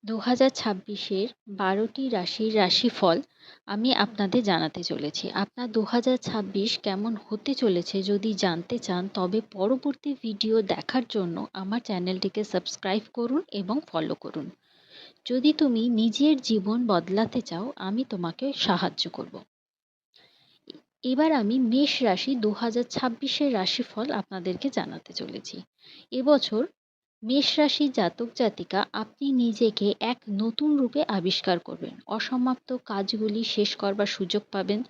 2026-এর 12টি রাশির রাশিফল আমি আপনাদের জানাতে চলেছি। আপনার 2026 কেমন হতে চলেছে যদি জানতে চান, তবে পরবর্তী ভিডিও দেখার জন্য আমার চ্যানেলটিকে সাবস্ক্রাইব করুন এবং ফলো করুন। যদি তুমি নিজের জীবন বদলাতে চাও, আমি তোমাকে সাহায্য করব। এবার আমি মেষ রাশি 2026-এর রাশিফল আপনাদেরকে জানাতে চলেছি। এবছর মেষ রাশির জাতক জাতিকা আপনি নিজেকে এক নতুন রূপে আবিষ্কার করবেন। অসমাপ্ত কাজগুলি শেষ করবার সুযোগ পাবেন।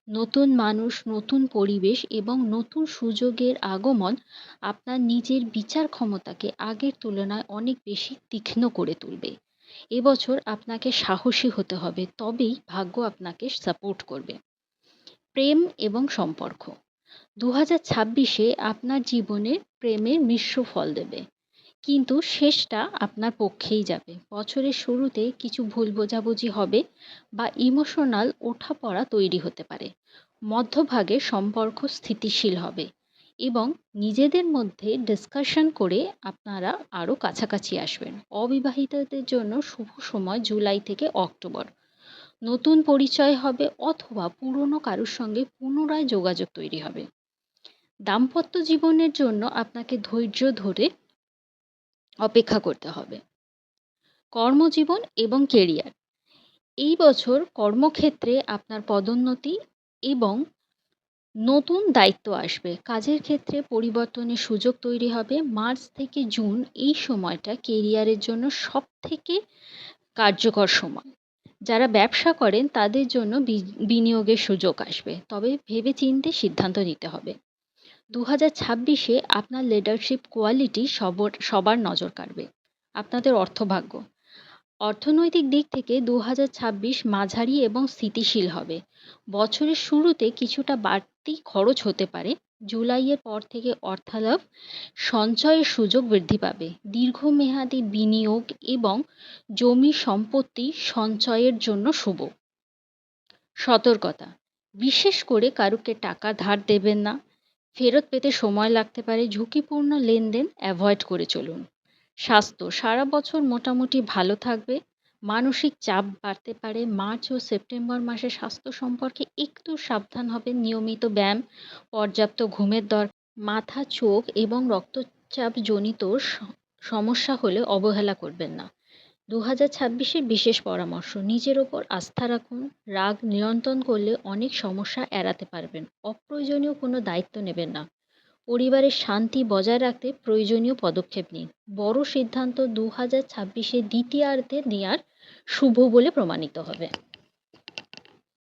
নতুন মানুষ, নতুন পরিবেশ এবং নতুন সুযোগের আগমন আপনার নিজের বিচার ক্ষমতাকে আগের তুলনায় অনেক বেশি তীক্ষ্ণ করে তুলবে। এবছর আপনাকে সাহসী হতে হবে, তবেই ভাগ্য আপনাকে সাপোর্ট করবে। প্রেম এবং সম্পর্ক 2026-এ আপনার জীবনে প্রেমের মিশ্র ফল দেবে, কিন্তু শেষটা আপনার পক্ষেই যাবে। বছরের শুরুতে কিছু ভুল বোঝাবুঝি হবে বা ইমোশনাল ওঠাপড়া তৈরি হতে পারে। মধ্যভাগে সম্পর্ক স্থিতিশীল হবে এবং নিজেদের মধ্যে ডিসকাশন করে আপনারা আরও কাছাকাছি আসবেন। অবিবাহিতদের জন্য শুভ সময় জুলাই থেকে অক্টোবর। নতুন পরিচয় হবে অথবা পুরনো কারোর সঙ্গে পুনরায় যোগাযোগ তৈরি হবে। দাম্পত্য জীবনের জন্য আপনাকে ধৈর্য ধরে অপেক্ষা করতে হবে। কর্মজীবন এবং কেরিয়ার, এই বছর কর্মক্ষেত্রে আপনার পদোন্নতি এবং নতুন দায়িত্ব আসবে। কাজের ক্ষেত্রে পরিবর্তনের সুযোগ তৈরি হবে। মার্চ থেকে জুন এই সময়টা কেরিয়ারের জন্য সবথেকে কার্যকর সময়। যারা ব্যবসা করেন তাদের জন্য বিনিয়োগের সুযোগ আসবে, তবে ভেবেচিন্তে সিদ্ধান্ত নিতে হবে। 2026-এ আপনার লিডারশিপ কোয়ালিটি সবার নজর কাড়বে। আপনাদের অর্থভাগ্য, অর্থনৈতিক দিক থেকে 2026 মাঝারি এবং স্থিতিশীল হবে। বছরের শুরুতে কিছুটা বাড়তি খরচ হতে পারে। জুলাইয়ের পর থেকে অর্থালাভ, সঞ্চয়ের সুযোগ বৃদ্ধি পাবে। দীর্ঘমেয়াদী বিনিয়োগ এবং জমি সম্পত্তি সঞ্চয়ের জন্য শুভ। সতর্কতা, বিশেষ করে কারুকে টাকা ধার দেবেন না। ফেরত পেতে সময় লাগতে পারে। ঝুঁকিপূর্ণ লেনদেন অ্যাভয়েড করে চলুন। স্বাস্থ্য, সারা বছর মোটামুটি ভালো থাকবে। মানসিক চাপ বাড়তে পারে। মার্চ ও সেপ্টেম্বর মাসে স্বাস্থ্য সম্পর্কে একটু সাবধান হবেন। নিয়মিত ব্যায়াম, পর্যাপ্ত ঘুমের দরকার। মাথা, চোখ এবং রক্তচাপজনিত সমস্যা হলে অবহেলা করবেন না। 2026-এর বিশেষ পরামর্শ, নিজের ওপর আস্থা রাখুন। রাগ নিয়ন্ত্রণ করলে অনেক সমস্যা এড়াতে পারবেন। অপ্রয়োজনীয় কোনো দায়িত্ব নেবেন না। পরিবারের শান্তি বজায় রাখতে প্রয়োজনীয় পদক্ষেপ নিন। বড় সিদ্ধান্ত 2026-এর দ্বিতীয়ার্ধে নেওয়ার শুভ বলে প্রমাণিত হবে।